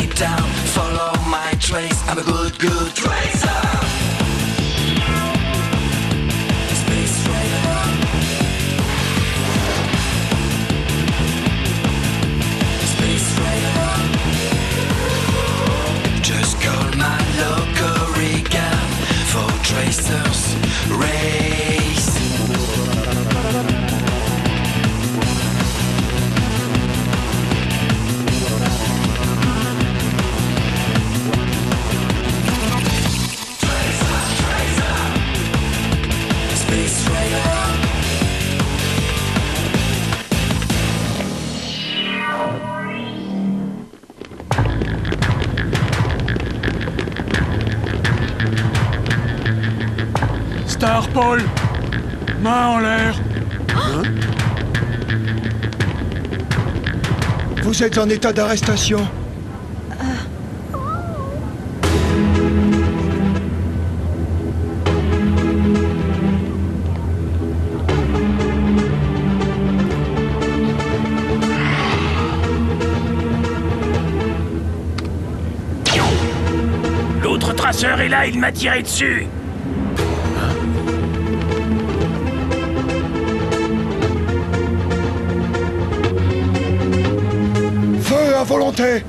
deep down, follow my trace. I'm a good tracer. Space Raider. Space Raider. Just call my local recon for tracers race. Space Raider. Star Paul, main en l'air. Vous êtes en état d'arrestation. L'autre traceur est là, il m'a tiré dessus. Feu à volonté.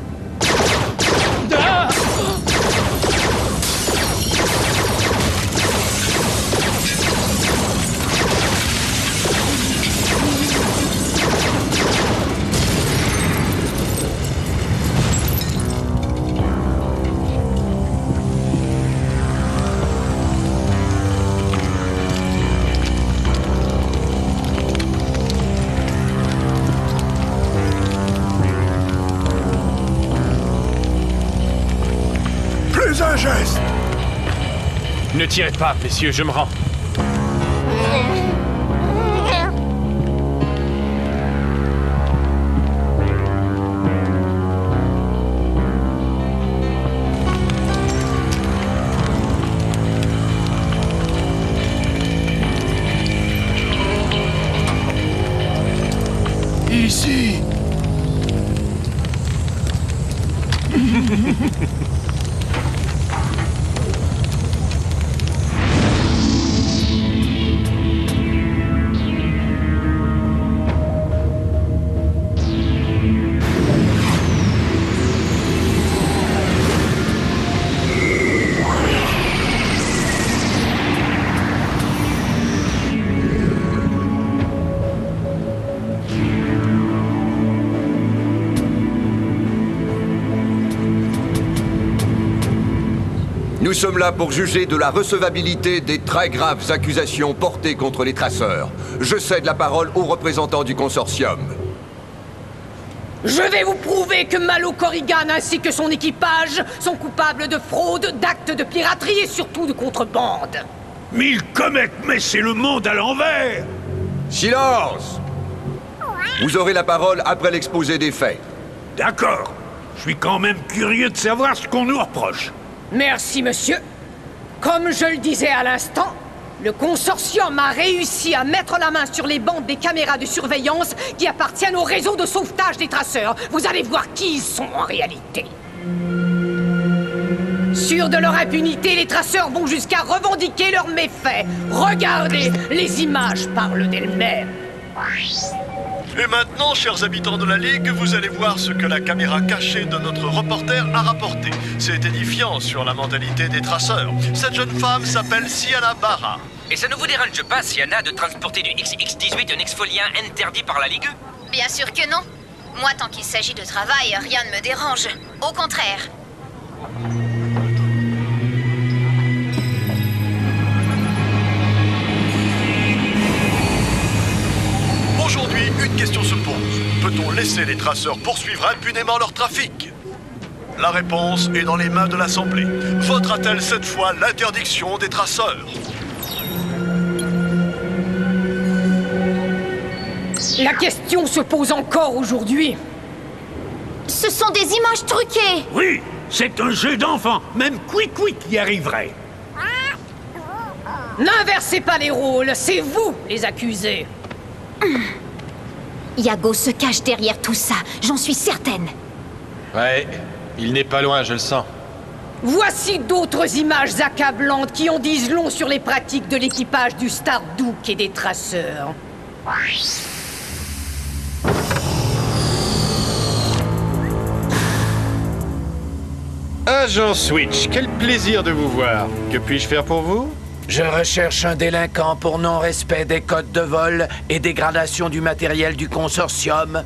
Plus un geste. Ne tirez pas, messieurs, je me rends. Ici. Nous sommes là pour juger de la recevabilité des très graves accusations portées contre les traceurs. Je cède la parole aux représentants du consortium. Je vais vous prouver que Malo Corrigan ainsi que son équipage sont coupables de fraude, d'actes de piraterie et surtout de contrebande. Mille comètes, mais c'est le monde à l'envers. Silence! Vous aurez la parole après l'exposé des faits. D'accord. Je suis quand même curieux de savoir ce qu'on nous reproche. Merci, monsieur. Comme je le disais à l'instant, le consortium a réussi à mettre la main sur les bandes des caméras de surveillance qui appartiennent au réseau de sauvetage des traceurs. Vous allez voir qui ils sont en réalité. Sûrs de leur impunité, les traceurs vont jusqu'à revendiquer leurs méfaits. Regardez, les images parlent d'elles-mêmes. Et maintenant, chers habitants de la Ligue, vous allez voir ce que la caméra cachée de notre reporter a rapporté. C'est édifiant sur la mentalité des traceurs. Cette jeune femme s'appelle Sienna Barra. Et ça ne vous dérange pas, Sienna, de transporter du XX-18, un exfoliant interdit par la Ligue? Bien sûr que non. Moi, tant qu'il s'agit de travail, rien ne me dérange. Au contraire. Aujourd'hui, une question se pose. Peut-on laisser les traceurs poursuivre impunément leur trafic? La réponse est dans les mains de l'Assemblée. Votera-t-elle cette fois l'interdiction des traceurs? La question se pose encore aujourd'hui. Ce sont des images truquées. Oui, c'est un jeu d'enfant. Même Quick y arriverait. N'inversez pas les rôles, c'est vous les accusés. Yago se cache derrière tout ça, j'en suis certaine. Ouais, Il n'est pas loin, je le sens. Voici d'autres images accablantes qui en disent long sur les pratiques de l'équipage du Stardouk et des traceurs. Agent Switch, quel plaisir de vous voir. Que puis-je faire pour vous? Je recherche un délinquant pour non-respect des codes de vol et dégradation du matériel du consortium.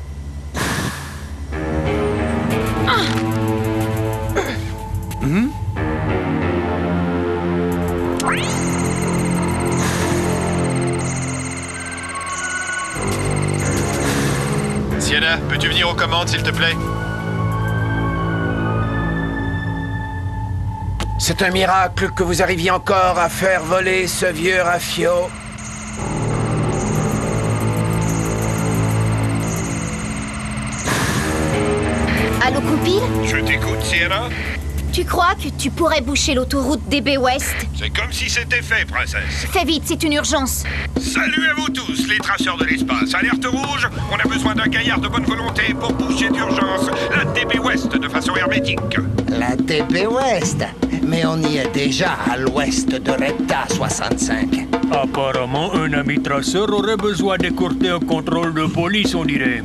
Sienna, peux-tu venir aux commandes, s'il te plaît? C'est un miracle que vous arriviez encore à faire voler ce vieux rafio. Allô, compile? Je t'écoute, Sienna. Tu crois que tu pourrais boucher l'autoroute DB West? C'est comme si c'était fait, princesse. Fais vite, c'est une urgence. Salut à vous tous, les traceurs de l'espace. Alerte rouge, on a besoin d'un gaillard de bonne volonté pour boucher d'urgence la DB West de façon hermétique. La DB West? Mais on y est déjà à l'ouest de Repta 65. Apparemment, un ami traceur aurait besoin d'écourter un contrôle de police, on dirait.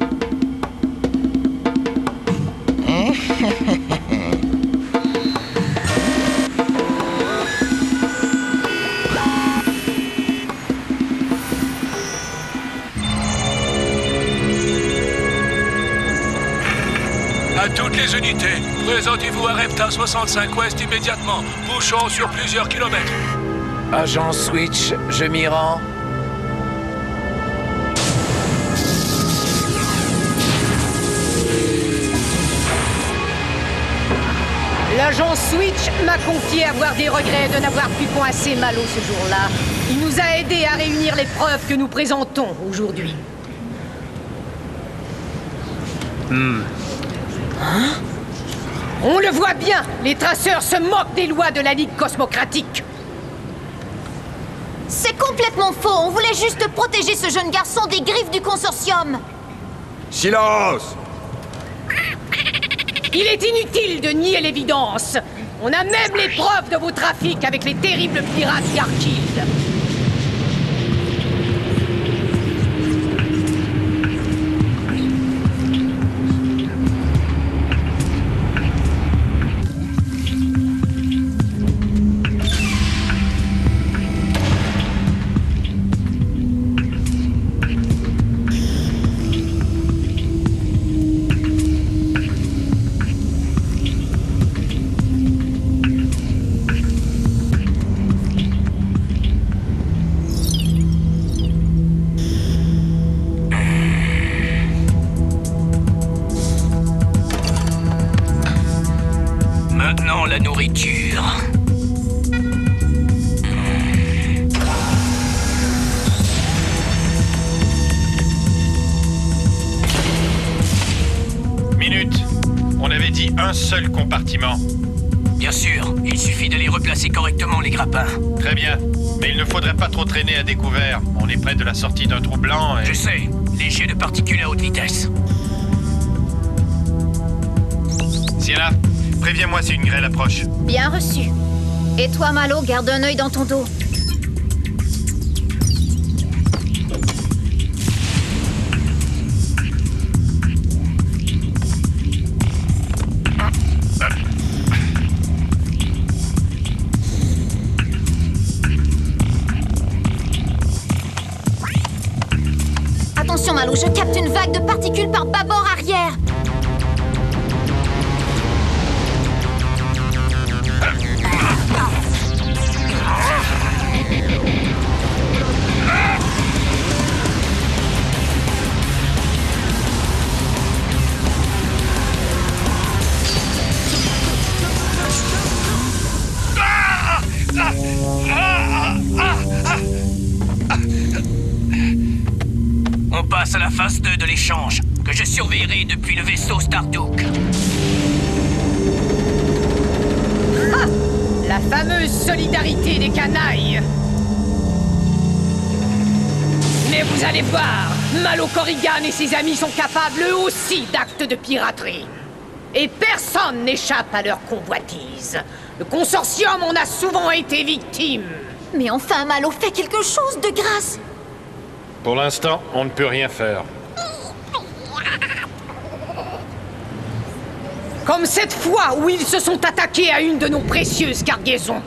À toutes les unités, présentez-vous à Repta 65 Ouest immédiatement. Bouchons sur plusieurs kilomètres. Agent Switch, je m'y rends. L'agent Switch m'a confié avoir des regrets de n'avoir pu coincer Malo ce jour-là. Il nous a aidés à réunir les preuves que nous présentons aujourd'hui. On le voit bien, les traceurs se moquent des lois de la Ligue cosmocratique. C'est complètement faux. On voulait juste protéger ce jeune garçon des griffes du consortium. Silence! Il est inutile de nier l'évidence. On a même les preuves de vos trafics avec les terribles pirates Yarkil. Maintenant, la nourriture. Minute. On avait dit un seul compartiment. Bien sûr, il suffit de les replacer correctement, les grappins. Très bien. Mais il ne faudrait pas trop traîner à découvert. On est près de la sortie d'un trou blanc et... Je sais, les jets de particules à haute vitesse. Sienna, préviens-moi si une grêle approche. Bien reçu. Et toi, Malo, garde un œil dans ton dos. Attention, Malo, je capte une vague de particules par bâbord arrière. On passe à la phase 2 de l'échange, que je surveillerai depuis le vaisseau Stardouk. Ah! La fameuse solidarité des canailles. Mais vous allez voir, Malo Corrigan et ses amis sont capables eux aussi d'actes de piraterie. Et personne n'échappe à leur convoitise. Le consortium en a souvent été victime. Mais enfin, Malo, fais quelque chose de grâce. Pour l'instant, on ne peut rien faire. Comme cette fois où ils se sont attaqués à une de nos précieuses cargaisons.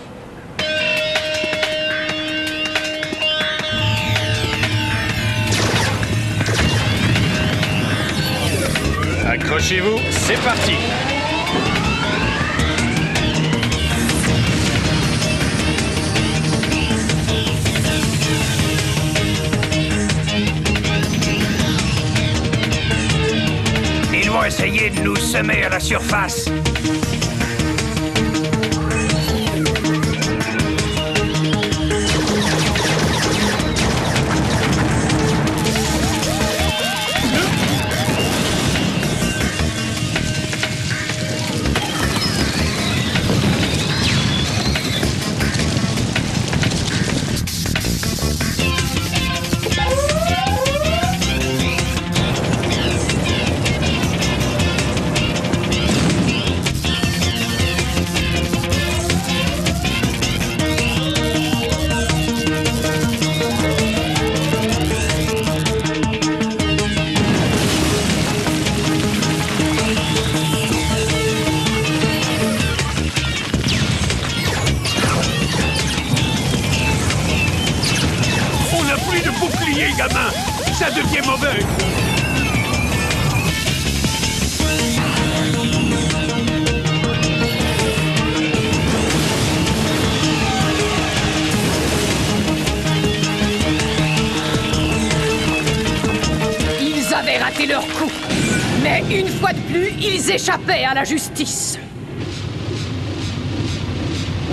Accrochez-vous, c'est parti. Ils vont essayer de nous semer à la surface. Gamin, ça devient mauvais. Ils avaient raté leur coup. Mais une fois de plus, ils échappaient à la justice.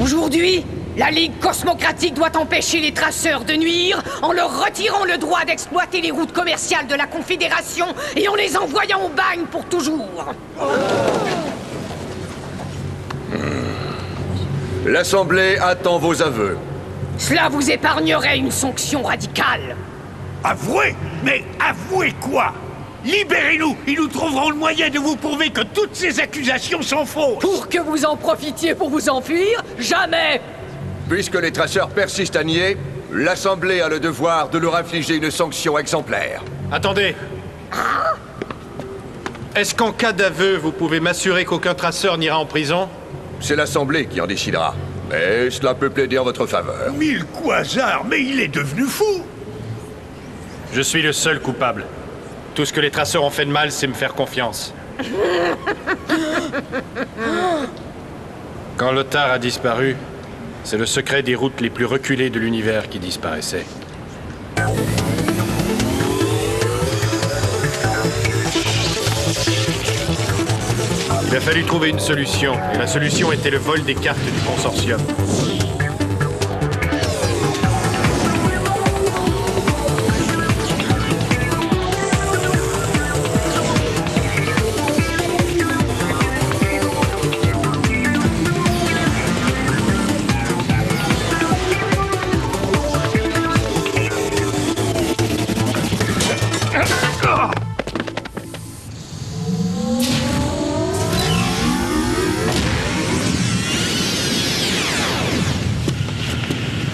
Aujourd'hui, la Ligue cosmocratique doit empêcher les traceurs de nuire en leur retirant le droit d'exploiter les routes commerciales de la Confédération et en les envoyant au bagne pour toujours. L'Assemblée attend vos aveux. Cela vous épargnerait une sanction radicale. Avouez? Mais avouez quoi? Libérez-nous et nous trouverons le moyen de vous prouver que toutes ces accusations sont fausses. Pour que vous en profitiez pour vous enfuir? Jamais! Puisque les traceurs persistent à nier, l'Assemblée a le devoir de leur infliger une sanction exemplaire. Attendez. Est-ce qu'en cas d'aveu, vous pouvez m'assurer qu'aucun traceur n'ira en prison? C'est l'Assemblée qui en décidera. Mais cela peut plaider en votre faveur. Mille quasars, mais il est devenu fou! Je suis le seul coupable. Tout ce que les traceurs ont fait de mal, c'est me faire confiance. Quand Lothar a disparu, c'est le secret des routes les plus reculées de l'univers qui disparaissait. Il a fallu trouver une solution, et la solution était le vol des cartes du consortium.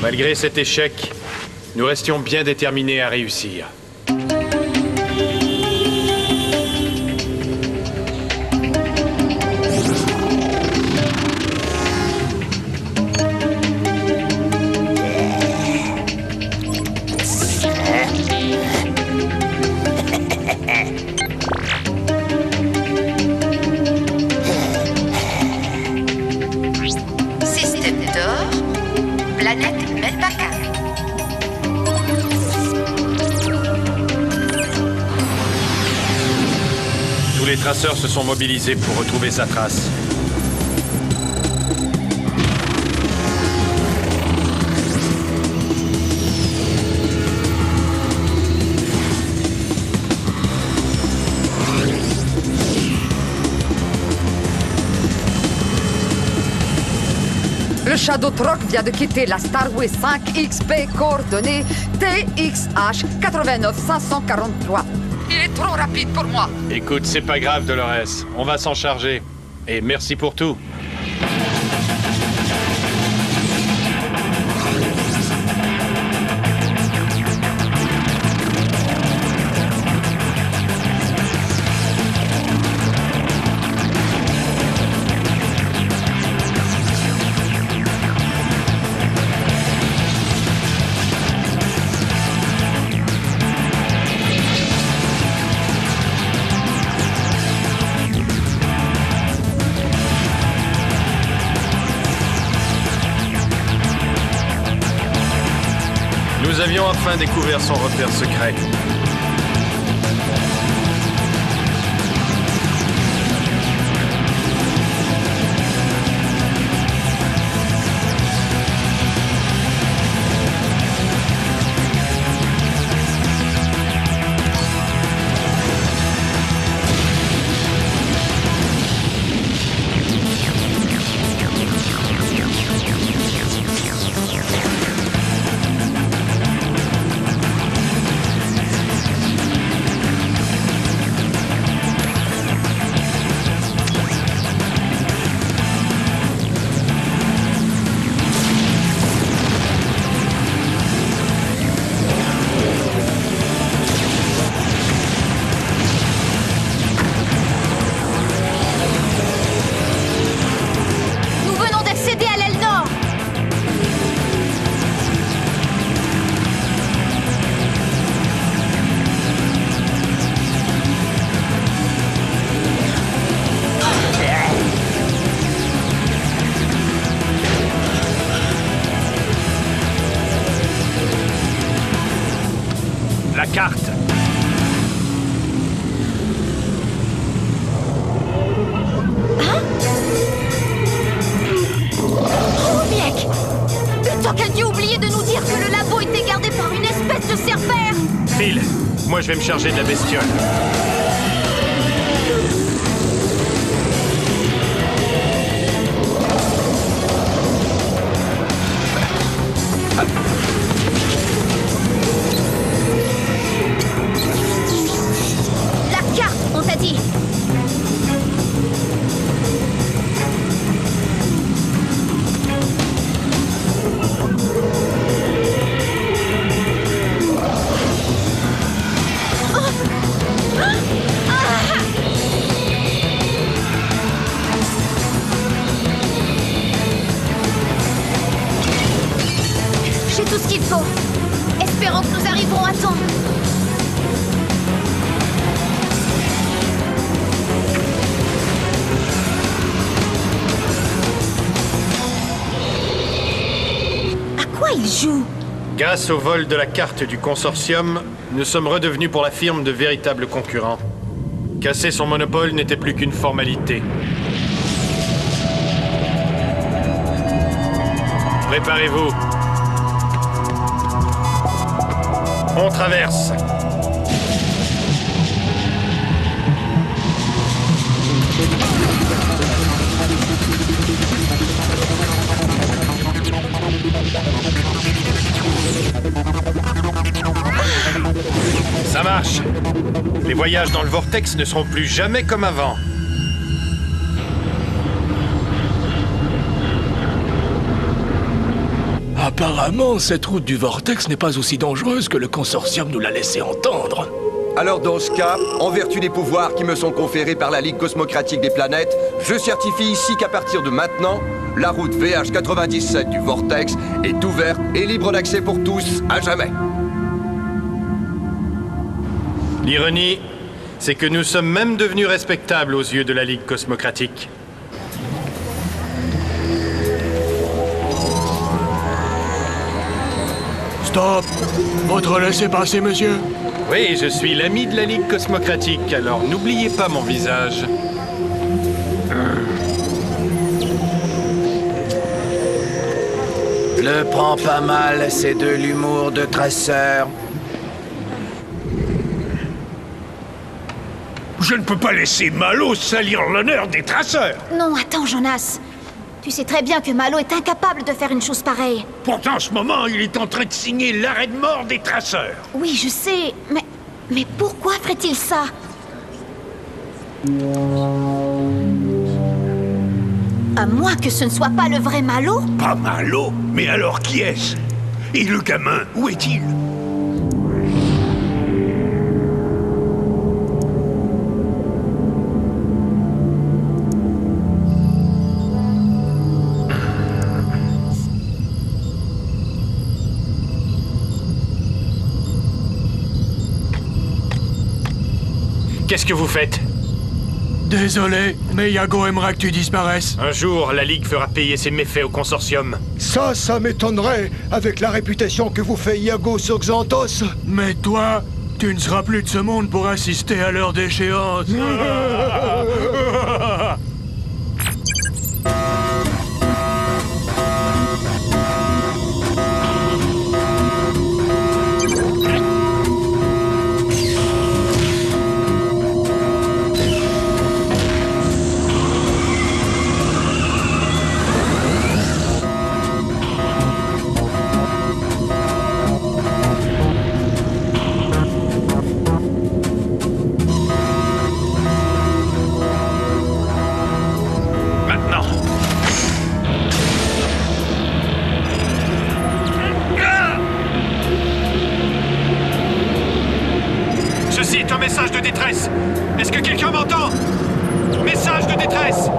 Malgré cet échec, nous restions bien déterminés à réussir. Système d'or, planète Melbaka. Tous les traceurs se sont mobilisés pour retrouver sa trace. Le Shadow Truck vient de quitter la Starway 5XP, coordonnées TXH 89 543. Il est trop rapide pour moi. Écoute, c'est pas grave, Dolores. On va s'en charger. Et merci pour tout. Nous avions enfin découvert son repère secret. La carte. Oh, mec! Tant qu'elle dû oublier de nous dire que le labo était gardé par une espèce de cerbère! Phil, moi je vais me charger de la bestiole. La carte, on t'a dit! J'ai tout ce qu'il faut. Espérons que nous arriverons à temps. À quoi il joue? Grâce au vol de la carte du consortium, nous sommes redevenus pour la firme de véritables concurrents. Casser son monopole n'était plus qu'une formalité. Préparez-vous. On traverse. Ça marche. Les voyages dans le vortex ne seront plus jamais comme avant. Apparemment, cette route du vortex n'est pas aussi dangereuse que le consortium nous l'a laissé entendre. Alors dans ce cas, en vertu des pouvoirs qui me sont conférés par la Ligue cosmocratique des planètes, je certifie ici qu'à partir de maintenant, la route VH97 du vortex est ouverte et libre d'accès pour tous, à jamais. L'ironie, c'est que nous sommes même devenus respectables aux yeux de la Ligue cosmocratique. Stop! Votre laissez-passer, monsieur? Oui, je suis l'ami de la Ligue cosmocratique, alors n'oubliez pas mon visage. Le prends pas mal, c'est de l'humour de traceur. Je ne peux pas laisser Malo salir l'honneur des traceurs. Non, attends, Jonas. Tu sais très bien que Malo est incapable de faire une chose pareille. Pourtant, en ce moment, il est en train de signer l'arrêt de mort des traceurs. Oui, je sais, mais Mais pourquoi ferait-il ça? À moins que ce ne soit pas le vrai Malo? Pas Malo? Mais alors qui est-ce? Et le gamin, où est-il? Qu'est-ce que vous faites? Désolé, mais Yago aimerait que tu disparaisses. Un jour, la Ligue fera payer ses méfaits au consortium. Ça m'étonnerait, avec la réputation que vous fait Iago sur Xanthos. Mais toi, tu ne seras plus de ce monde pour assister à l'heure d'échéance. Ceci est un message de détresse. Est-ce que quelqu'un m'entend? Message de détresse.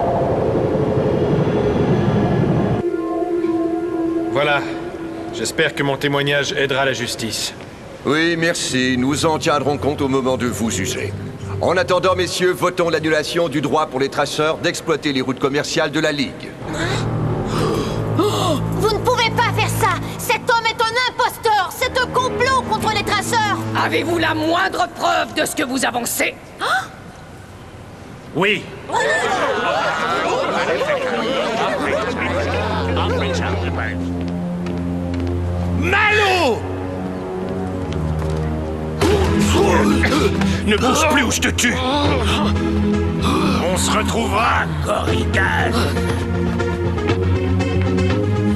Voilà. J'espère que mon témoignage aidera la justice. Oui, merci. Nous en tiendrons compte au moment de vous juger. En attendant, messieurs, votons l'annulation du droit pour les traceurs d'exploiter les routes commerciales de la Ligue. Vous ne pouvez pas faire ça! Cet homme est un imposteur! C'est un complot contre les traceurs! Avez-vous la moindre preuve de ce que vous avancez? Oui. Malo! Ne bouge plus ou je te tue! On se retrouvera, Korrigan!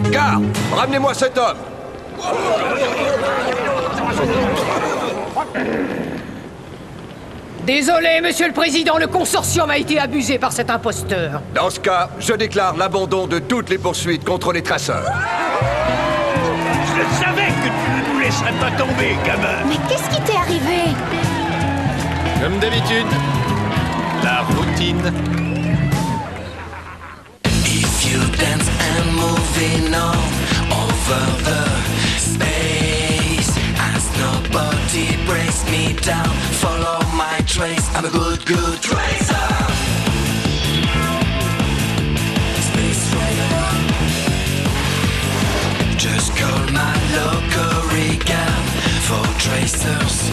Garde! Ramenez-moi cet homme! Désolé, Monsieur le Président, le consortium a été abusé par cet imposteur. Dans ce cas, je déclare l'abandon de toutes les poursuites contre les traceurs. Je savais que tu ne nous laisserais pas tomber, gamin! Mais qu'est-ce qui t'est arrivé? Comme d'habitude, la routine. If you dance and moving on over the space, as nobody breaks me down, follow my trace. I'm a good tracer. Space Rider. Just call my local Korrigan for tracers.